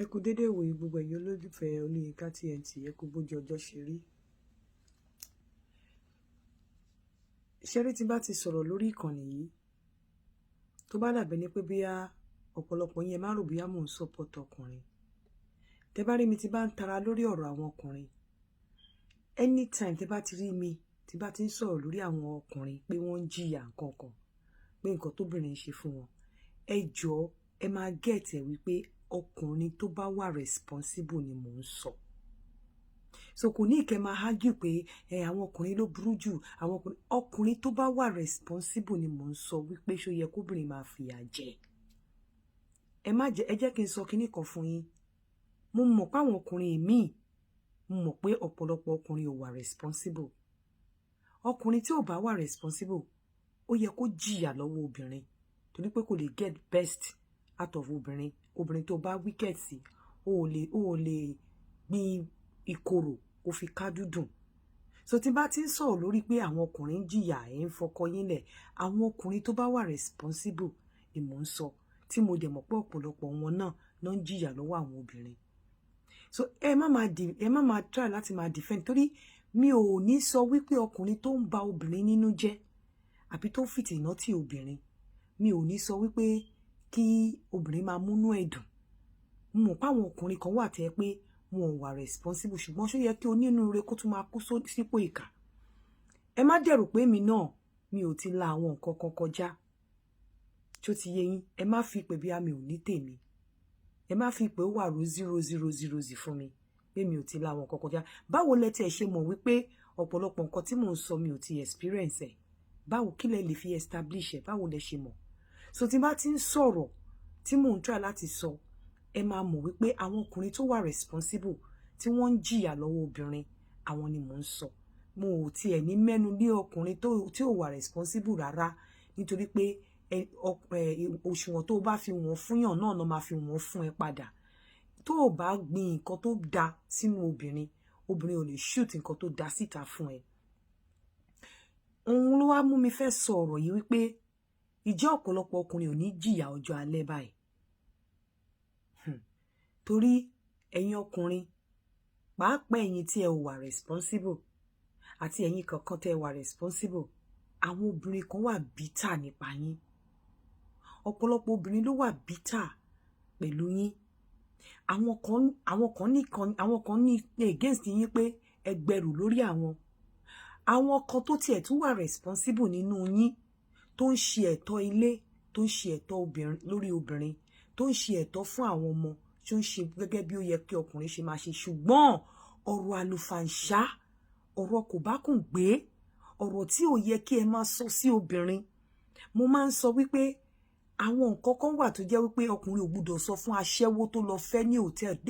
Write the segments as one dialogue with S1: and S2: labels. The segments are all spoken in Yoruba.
S1: Ẹ kú dédé ìwòyí gbogbo ẹ̀yin olólùfẹ́ Olóyinka TNT, ẹ kú bójú ọjọ́ ṣe rí. Ṣẹ́rí tí bá ti sọ̀rọ̀ lórí ìkànnì yìí tó bá dàbẹ̀ ní pé bíyá ọ̀pọ̀lọpọ̀ yẹn má rò bíyá mò ń support ọkùnrin. Tẹ́ bá rí mi tí bá ń tara lórí ọ̀rọ̀ àwọn ọkùnrin. Anytime tẹ́ bá ti rí mi tí bá ti ń sọ̀rọ̀ lórí àwọn ọkùnrin pé wọ́n ń jìyà nǹkan kan, pé nǹkan tóbìnrin ń ṣe fún wọn, ẹ jọ̀ọ́ ẹ máa get ẹ wípé ọkùnrin tó bá wà responsible ni mò ń sọ. So kò ní ìkẹ́ máa argue pé àwọn ọkùnrin ló burú jù, àwọn ọkùnrin tó bá wà responsible ni mò ń sọ wípé ṣó yẹ kóbìnrin máa fìyà jẹ. Ẹ jẹ́ kí n sọ kinní kan fún yín. Mo mọ̀ pé àwọn ọkùnrin míì, mo mọ̀ pé ọ̀pọ̀lọpọ̀ ọkùnrin ò wà responsible. Ọkùnrin tí ò bá wà responsible, ó yẹ kó jìyà lọ́wọ́ obìnrin torí pé kò lè get best out of obìnrin. Obìnrin tó bá wicked sí, ó lè gbin ìkorò kó fi ká dúdùn. So tí bá ti ń sọ̀rọ̀ lórí pé àwọn ọkùnrin ń jìyà ẹ̀ ń fọkọ yín lẹ̀, àwọn ọkùnrin tó bá wà responsible ni mò ń sọ, tí mo dẹ̀ mọ̀ pé ọ̀pọ̀lọpọ̀ wọn náà ló ń jìyà lọ́wọ́ àwọn obìnrin. So ẹ má máa try láti máa defend torí mi ò ní sọ wípé ọkùnrin tó ń ba obìnrin nínú jẹ́ àbí tó fìtìnà tí obìnrin, mi ò ní sọ wípé kí obìnrin máa múnú ẹ̀dùn. Mo mọ̀ pé àwọn ọkùnrin kan wà tẹ́ pé wọn ò wà responsible, ṣùgbọ́n ṣó yẹ kí onínúure kó tún máa kú sípò ìkà. Ẹ má dẹ̀rù pé mi náà mi ò ti la àwọn nǹkan kan kọjá. Tó ti yé yín, ẹ má fi pé bí àmì ò ní tèmi. Ẹ má fi pé ó wà ro 0000 fún mi pé mi ò ti la àwọn nǹkan kọjá. Báwo lẹ tiẹ̀ ṣe mọ̀ wípé ọ̀pọ̀lọpọ̀ nǹkan tí mò ń sọ mi ò ti experience ẹ̀? Báwo kí lẹ lè fi establish ẹ̀? Báwo lẹ ṣe mọ̀? So tí bá ti ń sọ̀rọ̀ tí mò ń try láti sọ, ẹ máa mọ̀ wípé àwọn ọkùnrin tó wà responsible tí wọ́n ń jìyà lọ́wọ́ obìnrin, àwọn ni mò ń sọ. Mo ò tiẹ̀ ní mẹ́nu lé ọkùnrin tí ò wà responsible rárá, nítorí pé òṣùwọ̀n tó bá fi wọ́n fúnyàn náà ló máa fi wọ́n fún ẹ padà. Tó o bá gbin nǹkan tó da sínú obìnrin, obìnrin ò lè shoot nǹkan tó da síta fún ẹ. Òun ló wá mú mi fẹ́ sọ ọ̀rọ̀ yìí wípé ìjẹ́ ọ̀pọ̀lọpọ̀ ọkùnrin ò ní jìyà ọjọ́ alẹ́ báyìí. Torí ẹ̀yin ọkùnrin, pàápàá ẹ̀yin tí ẹ wà responsible àti ẹ̀yin kankan tẹ́ wà responsible, àwọn obìnrin kan wà bitter nípa yín. Ọ̀pọ̀lọpọ̀ obìnrin ló wà bitter pẹ̀lú yín. Àwọn kan ní against yín pé ẹ gbẹrù lórí àwọn. Àwọn kan tó tiẹ̀ tún wà responsible nínú yín, tó ń ṣe ẹ̀tọ́ ilé, tó ń ṣe ẹ̀tọ́ obìnrin lórí obìnrin, tó ń ṣe ẹ̀tọ́ fún àwọn ọmọ, tó ń ṣe gẹ́gẹ́ bí ó yẹ kí ọkùnrin ṣe máa ṣe. Ṣùgbọ́n ọ̀rọ̀ àlùfàǹṣá, ọ̀rọ̀ kò bá kùn gbé, ọ̀rọ̀ tí ò yẹ kí ẹ máa sọ sí obìnrin. Mo máa ń sọ wípé àwọn nǹkan kan wà tó jẹ́ wípé ọkùnrin ò gbúdọ̀ sọ fún aṣẹ́wó tó lọ fẹ́ ní hòtẹ́ẹ̀lì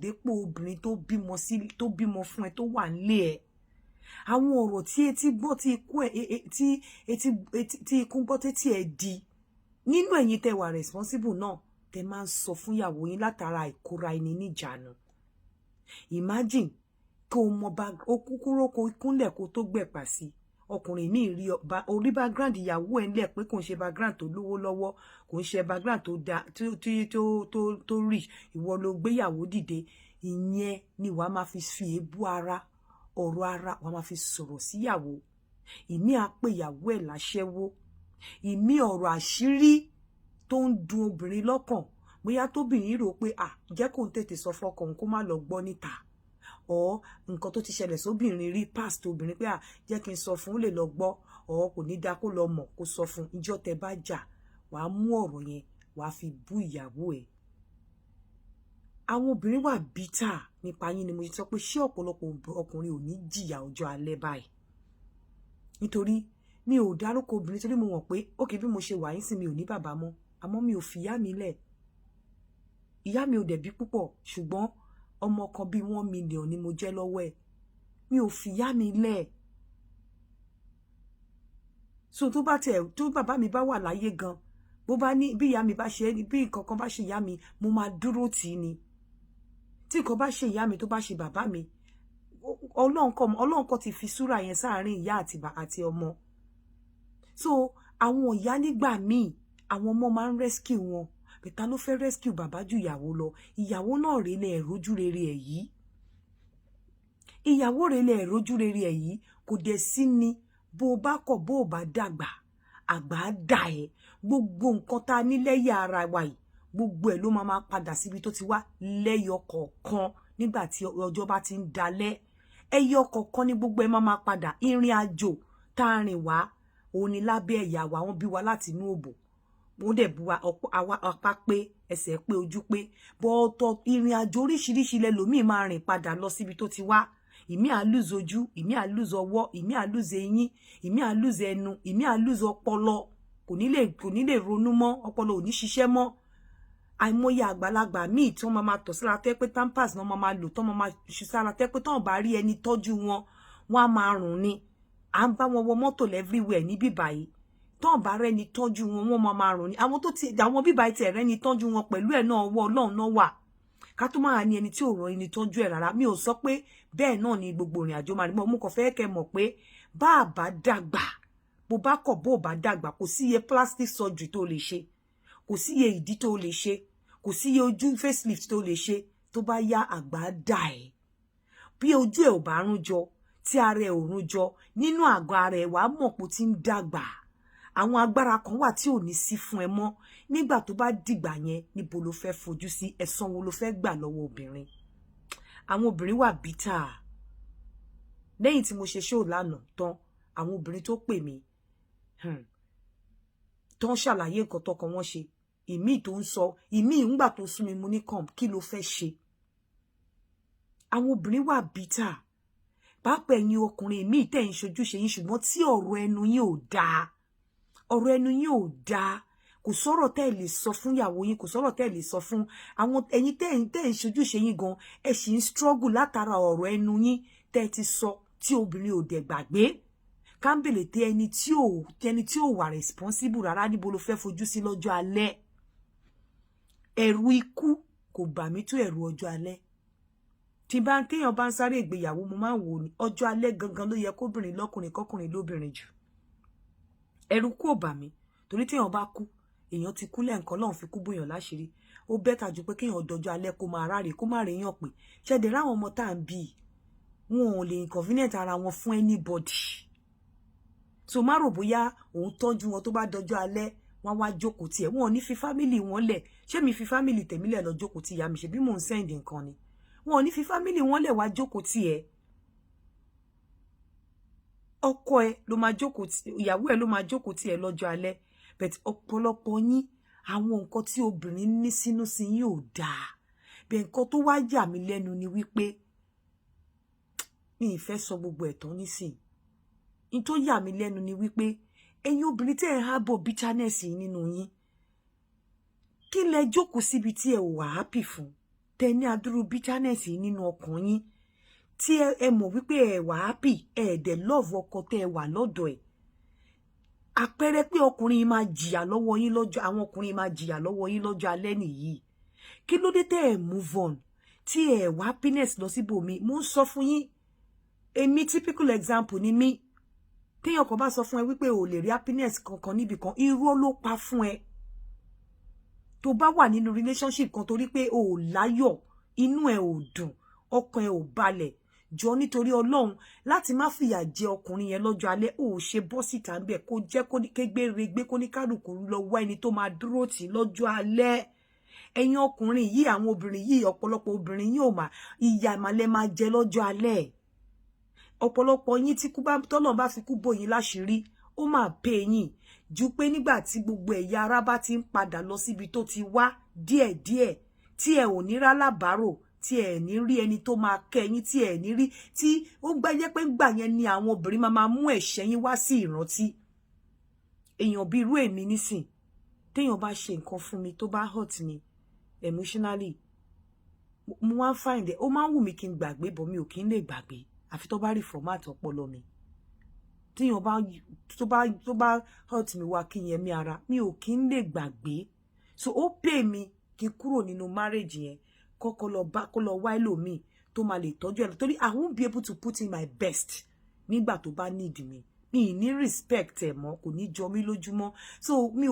S1: dépò obìnrin tó bímọ fún ẹ tó wà nílé ẹ. Àwọn ọ̀rọ̀ tí etí gbọ́ tí ikú gbọ́ tí ẹ di nínú ẹ̀yin tẹ́ wà responsible náà, tẹ́ máa ń sọ fún ìyàwó yín látara ìkóra ẹni níjàánu. Imagine kó o mọ bá o kúkúrò kó kúnlẹ̀ kó tó gbẹ̀pà sí. Ọkùnrin mi rí orí background ìyàwó ẹ̀ ńlẹ̀ pé kò ń ṣe background tó lówó lọ́wọ́, kò ń ṣe background tó da tó rí, ìwọ ló gbéyàwó dìde. Ìyẹn ni wàá máa fi èébú ara, ọ̀rọ̀ ara wàá máa fi sọ̀rọ̀ síyàwó. Ìmí á pè ìyàwó ẹ̀ láṣẹ́wó. Ìmí ọ̀rọ̀ àṣírí tó ń dùn obìnrin lọ́kàn, bóyá tóbìnrin rò pé jẹ́ kó ń tètè sọ fọ́kọ òun kó má lọ gbọ́ níta. Nǹkan tó ti ṣẹlẹ̀ sóbìnrin rí past obìnrin pé jẹ́ kí n sọ fún, ó lè lọ gbọ́, kò ní dá kó lọ mọ̀ kó sọ fún. Ìjọ́ tẹ́ bá jà, wàá mú ọ̀rọ̀ yẹn wàá fi bú ìyàwó ẹ̀. Àwọn obìnrin wà bitter nípa yín ni mo sọ pé ṣé ọ̀pọ̀lọpọ̀ ọkùnrin ò ní jìyà ọjọ́ alẹ́ báyìí. Nítorí mi ò dárúkọ obìnrin torí mo mọ̀ pé ókè bí mo ṣe wà yín sí mi ò ní bàbá mọ́, àmọ́ mi ò fi ìyá mi lẹ̀. Ìyá mi ò dẹ̀ bí púpọ̀, ṣùgbọ́n ọmọ kan bíi 1 million ni mo jẹ́ lọ́wọ́ ẹ̀. Mi ò fi ìyá mi lẹ̀. So tó bàbá mi bá wà láyé gan, bó bá ní bí ìyá mi bá ṣe bí nǹkan kan bá ṣe ìyá mi, mo máa dúró tì í ni. Tí nǹkan bá ṣe ìyá mi tó bá ṣe bàbá mi, Ọlọ́run kan ti fi súrà yẹn sáàárín ìyá àti ọmọ. So àwọn ìyá nígbà míì, àwọn ọmọ máa ń rescue wọn. pé ta ló fẹ́ rescue bàbá ju ìyàwó lọ. Ìyàwó náà rèé lẹ rojú rere ẹ̀ yìí. Ìyàwó rèé lẹ rojú rere ẹ̀ yìí. Kò dẹ̀ sí ni bó bá kọ̀ bó bá dàgbà àgbà dà ẹ́. Gbogbo nǹkan tá ní lẹ́yà ara wa yìí gbogbo ẹ̀ ló máa padà síbi tó ti wá lẹ́yọ kọ̀ọ̀kan nígbà tí ọjọ́ bá ti ń dalẹ̀. Ẹyọ kọ̀ọ̀kan ní gbogbo ẹ̀ máa padà. Ìrìn àjò tá rìn wá òun ni lábẹ́ ẹ̀yà wa wọ́n bí wa láti inú òbò. Wọ́n dẹ̀ bu wa apá pé ẹsẹ̀ pé ojú pé bọ́ọ̀tọ̀ ìrìn àjò oríṣiríṣi lẹ́lòmíì máa rìn padà lọ síbi tó ti wá. Ìmí á lose ojú, ìmí á lose ọwọ́, ìmí á lose eyín, ìmí á lose ẹnu, ìmí á lose ọpọlọ. Kò ní lè ronú mọ́, ọpọlọ ò ní ṣiṣẹ́ mọ́. Àìmọye àgbàlagbà míì tí wọ́n máa tọ̀ síra tẹ́ pé tampers náà máa lò tán máa ṣe sára tẹ́ pé tán bá rí ẹni tọ́jú wọn wọ́n á máa rùn ni. À ń bá wọn wọ mọ́tò everywhere níbí báyìí. Tán bá rẹ́ni tọ́jú wọn wọ́n máa rùn ni. Àwọn bíbá tẹ̀ rẹ́ni tọ́jú wọn pẹ̀lú ẹ̀ náà ọwọ́ Ọlọ́run náà wà. Ká tó máa ní ẹni tí ò rán ẹni tọ́jú ẹ̀ rárá. Mi ò sọ pé bẹ́ẹ̀ náà ni gbogbo ìrìn àjò máa rí mọ́. Mo kàn fẹ́ kẹ́ mọ̀ pé bá a bá dàgbà bó bá kọ̀ bó bá dàgbà kò sí iye plastic surgery tó lè ṣe. Kò sí iye ìdí tó lè ṣe. Kò sí iye ojú facelift tó lè ṣe tó bá yá àgbà dà ẹ́. Bí ojú ẹ̀ ò bá rún jọ tí ara ẹ̀ ò rún jọ nínú àgọ́ ara ẹ̀ wá mọ̀ pé ó ti ń dàgbà. Àwọn agbára kan wà tí ò ní sí fún ẹ mọ́. Nígbà tó bá dìgbà yẹn níbo ló fẹ́ fojú sí ẹ̀san wo ló fẹ́ gbà lọ́wọ́ obìnrin. Àwọn obìnrin wà bitter. Lẹ́yìn tí mo ṣe show lánàá tán àwọn obìnrin tó pè mí tó ń ṣàlàyé nǹkan tọkọ wọn ṣe. Ìmí tó ń sọ ìmí ńgbà tó sún mi mo ní come kí ló fẹ́ ṣe. Àwọn obìnrin wà bitter. Pàápàá ẹ̀yin ọkùnrin ìmí tẹ́ ń ṣojúṣe yín ṣùgbọ́n tí ọ̀rọ̀ ẹnu yín ò dáa. Ọ̀rọ̀ ẹnu yín ò dáa. Kò sọ̀rọ̀ tẹ́ lè sọ fún ìyàwó yín, kò sọ̀rọ̀ tẹ́ lè sọ fún àwọn ẹ̀yin tẹ́ ń ṣojúṣe yín gan ẹ sì ń struggle látara ọ̀rọ̀ ẹnu yín tẹ́ ti sọ tí obìnrin ò dẹ̀ gbàgbé. Kámbèlè tẹ ẹni tí ò wà responsible rárá níbo ló fẹ́ fojú sí lọ́jọ́ alẹ́. Ẹ̀rù ikú kò bà mí tó ẹ̀rù ọjọ́ alẹ́. Tí téèyàn bá ń sáré ìgbéyàwó mo máa ń wò ní ọjọ́ alẹ́ gangan ló yẹ kóbìnrin lọ́kùnrin kọ́kùnrin lóbìnrin jù. Ẹ̀rù kú ò bà mí torí téèyàn bá kú èèyàn ti kú lẹ́ǹkan lọ́hùn fi kú bóyàn láṣìírí. Ó bẹ́tà ju pé kéèyàn dọjọ́ alẹ́ kó máa ráre kó má réyàn pé ṣẹ̀dẹ̀ ráwọn ọmọ tá à ń bí wọn ò lè inconvenient ara wọn fún anybody. So má rò bóyá òun tọ́jú wọn tó bá dọjọ́ alẹ́ wọ́n wá jókòó tiẹ̀ wọn ò ní fi fámìlì wọn lẹ̀. Ṣé mi fi fámìlì tèmi lẹ̀ lọ jókòó ti ìyá mi ṣe bí mò ń send nǹkan ni. Wọn ò ní fi fámìlì wọn lẹ̀ wá jókòó tiẹ̀. Ọkọ ẹ ló máa jókòó ti ìyàwó ẹ ló máa jókòó tiẹ̀ lọ́jọ́ alẹ́. But ọ̀pọ̀lọpọ̀ yín àwọn nǹkan tí obìnrin ní sínú sí yín ò dáa. Bẹ́ẹ̀ nǹkan tó wá yà mí lẹ́nu ni wípé mi ì fẹ́ sọ gbogbo ẹ̀tàn nísìn. In tó yà mí lẹ́nu ni wípé ẹ̀yin obìnrin tẹ́ ẹ̀ harbor bitterness nínú yín. Kí lẹ jókòó síbi tí ẹ ò wà happy fún? Tẹ́ ní adúrú bitterness nínú ọkàn yín. Tí ẹ mọ̀ wípé ẹ wà happy ẹ dẹ̀ love ọkọ tẹ́ ẹ wà lọ́dọ̀ ẹ̀. Àpẹẹrẹ pé ọkùnrin máa jìyà lọ́wọ́ yín lọ́jọ́ àwọn ọkùnrin máa jìyà lọ́wọ́ yín lọ́jọ́ alẹ́ nìyí. Kí ló dé tẹ́ ẹ move on? Tí ẹ wá happiness lọ síbòmí. Mo ń sọ fún yín. Èmi typical example ni mí. Téèyàn kan bá sọ fún ẹ wípé o lè rí happiness kankan níbì kan irọ́ ló pa fún ẹ. Tó bá wà nínú relationship kan torí pé o ò láyọ̀ inú ẹ ò dùn ọkàn ẹ ò balẹ̀ jọ nítorí Ọlọ́run láti má fìyà jẹ ọkùnrin yẹn lọ́jọ́ alẹ́ ò ṣe bọ́ síta ńbẹ̀ kó jẹ́ kó kégbére kó ní kálukú lọ wá ẹni tó máa dúró tì lọ́jọ́ alẹ́. Ẹ̀yin ọkùnrin yìí àwọn obìnrin yìí ọ̀pọ̀lọpọ̀ obìnrin yìí ò mà ìyà ìmàlẹ́ máa jẹ lọ́jọ́ alẹ́. Ọ̀pọ̀lọpọ̀ yín tí kú bá tọ́lọ́run bá fi kú bò yín láṣìírí ó máa pè yín ju pé nígbà tí gbogbo ẹ̀yà ara bá ti ń padà lọ síbi tó ti wá díẹ̀díẹ̀ tí ẹ ò ní rálábàárò tí ẹ ní rí ẹni tó máa kẹ́yìn tí ẹ ní rí tí ó gbáyé pé gbà yẹn ni àwọn obìnrin máa mú ẹ̀ṣẹ̀ yín wá sí ìrántí. Èèyàn bí irú èmi nísìn téèyàn bá ṣe nǹkan fún mi tó bá hurt mi emotionally mo wá ń find it ó máa ń wù mí kí n gbàgbé bọ̀ mi ò kí n lè gbàgbé àfi tó bá rí format ọpọlọ mi. Téèyàn bá tó bá hurt mi wá kí yẹn mi ara mi ò kí n lè gbàgbé. So ó pè mí kí kúrò nínú marriage yẹn kó lọ wá ẹlòmíì tó máa lè tọ́jú ẹ̀ torí I won't be able to put in my best nígbà tó bá need mi mi ní respect ẹ̀ mọ́, kò ní jọ mí lójúmọ́. So mi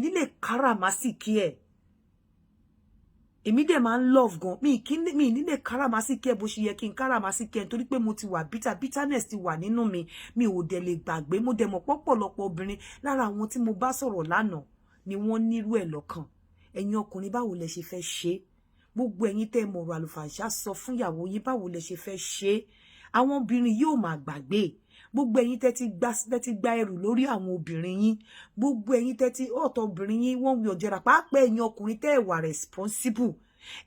S1: ní lè káràmásìkí ẹ̀. Èmi dẹ̀ máa ń love gan. Mi ní lè káràmásìkí ẹ̀ bó ṣe yẹ kí n káràmásìkí ẹ̀ nítorí pé mo ti wà bitterness ti wà nínú mi. Mi ò dẹ̀ lè gbàgbé. Mo dẹ̀ mọ̀ pọ̀pọ̀lọpọ̀ obìnrin lára àwọn tí mo bá sọ̀rọ̀ lánàá ni wọ́n nírú ẹ̀ lọ́kàn. Ẹ̀yin ọkùnrin báwo lẹ ṣe fẹ́ ṣe? Gbogbo ẹ̀yin tẹ́ mọ̀rọ̀ àlùfàǹṣá sọ fún ìyàwó yín báwo lẹ ṣe fẹ́ ṣe? Àwọn obìnrin yóò máa gbàgbé. Gbogbo ẹ̀yin tẹ́ ti gba ẹrù lórí àwọn obìnrin yín. Gbogbo ẹ̀yin tẹ́ ti ọ̀tọ̀ obìnrin yín wọ́n wí ọ̀jẹ̀rà pàápàá ẹ̀yin ọkùnrin tẹ́ wà responsible.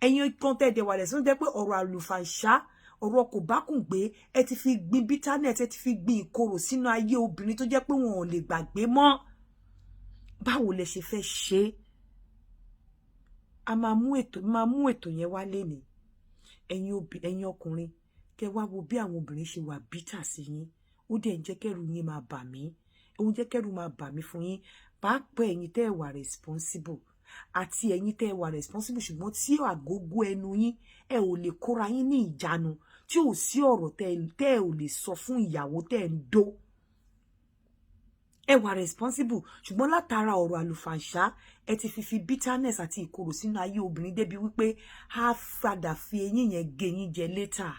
S1: Ẹ̀yin kan tẹ́ dẹ̀ wà responsible jẹ́ pé ọ̀rọ̀ àlùfàǹṣá ọ̀rọ̀ kò bá kùn gbé ẹ ti fi gbin bitterness ẹ ti fi gbin ìkorò sínú ayé obìnrin tó jẹ́ pé wọn ò lè gbàgbé mọ́. Báwo lẹ ṣe fẹ́ ṣe? A máa mú ètò yẹn wá lénìí. Ẹ̀yin ọkùnrin kẹ́ wá wo bí àwọn obìnrin ṣe wà bitter sí yín. Ó dẹ̀ ń jẹ́ kẹ́rù yín máa bà mí. Ó ń jẹ́ kẹ́rù máa bà mí fún yín. Pàápàá ẹ̀yin tẹ́ wà responsible àti ẹ̀yin tẹ́ wà responsible ṣùgbọ́n tí àgógó ẹnu yín ẹ ò lè kóra yín ní ìjánu tí ò sí ọ̀rọ̀ tẹ́ ò lè sọ fún ìyàwó tẹ́ ń dó. Ẹ wà responsible ṣùgbọ́n látara ọ̀rọ̀ àlùfàǹṣá ẹ ti fi bitterness àti ìkorò sínú ayé obìnrin débi wípé á padà fi eyín yẹn gé yín jẹ later.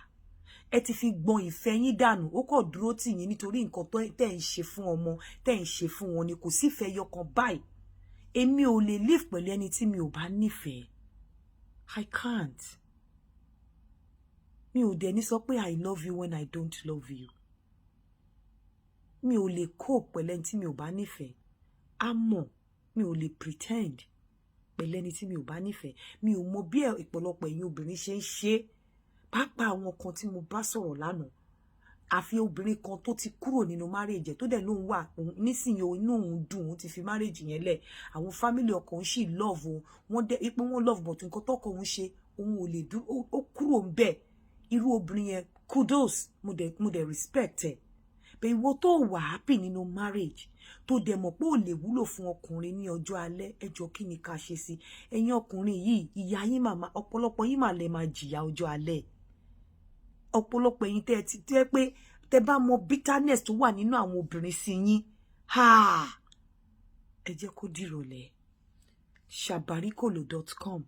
S1: Ẹ ti fi gbọn ìfẹ́ yín dànù. Ó kọ̀ dúró tì yín nítorí nǹkan tẹ́ ń ṣe fún ọmọ tẹ́ ń ṣe fún wọn ni kò sí ìfẹ́ yọkan báyìí. Èmi ò lè live pẹ̀lú ẹni tí mi ò bá nífẹ̀ẹ́. I can't. Mi ò dẹ̀ ní sọ pé I love you when I don't love you. Mi ò lè cope pẹ̀lú ẹni tí mi ò bá nífẹ̀ẹ́. Àmọ́ mi ò lè pretend pẹ̀lú ẹni tí mi ò bá nífẹ̀ẹ́. Mi ò mọ bí ọ̀pọ̀lọpọ̀ ẹ̀yin obìnrin ṣe ń ṣe. Pàápàá àwọn kan tí mo bá sọ̀rọ̀ lánàá. Àfi obìnrin kan tó ti kúrò nínú marriage tó dẹ̀ lóun wà nísìnyí inú òun dùn òun ti fi marriage yẹn lẹ̀. Àwọn family ọkọ òun sì love òun. Wọ́n dẹ̀ ipò wọn love but nǹkan tọ́kọ òun ṣe òun ò lè dúró ó kúrò ń bẹ̀. Irú obìnrin yẹn kudos mo dẹ̀ respect ẹ̀. Bẹ́ẹ̀ ìwọ tó wà happy nínú marriage tó dẹ̀ mọ̀ pé ò lè wúlò fún ọkùnrin ní ọjọ́ alẹ́ ẹjọ́ kí ni ká ṣe sí? Ẹ̀yin ọkùnrin yìí ìyá yín màmá ọ̀pọ̀lọpọ̀ yín mà lè máa jìyà ọjọ́ alẹ́. Ọ̀pọ̀lọpọ̀ ẹ̀yin tẹ́ pé tẹ́ bá mọ bitterness tó wà nínú àwọn obìnrin sí yín ẹ jẹ́ kó dìrọ̀lẹ́. shabarikolo.com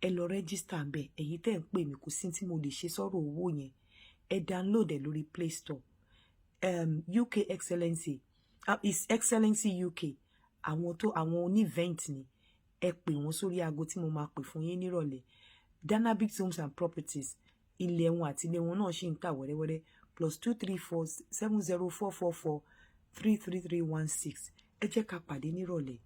S1: ẹ lọ register ń bẹ̀. Ẹ̀yin tẹ́ ń pè mí kò sí tí mo lè ṣe sọ̀rọ̀ owó yẹn. Ẹ download ẹ lórí Play Store. UK Excellency is Excellency UK àwọn oní event ni ẹ pè wọ́n sórí aago tí mo máa pè fún yín nírọ̀lẹ́. Danabix Homes and Properties ilé wọn àti ilé wọn náà ṣì ń tà wẹ́rẹ́wẹ́rẹ́ +234 70444 33316 ẹ jẹ́ ká pàdé nírọ̀lẹ́.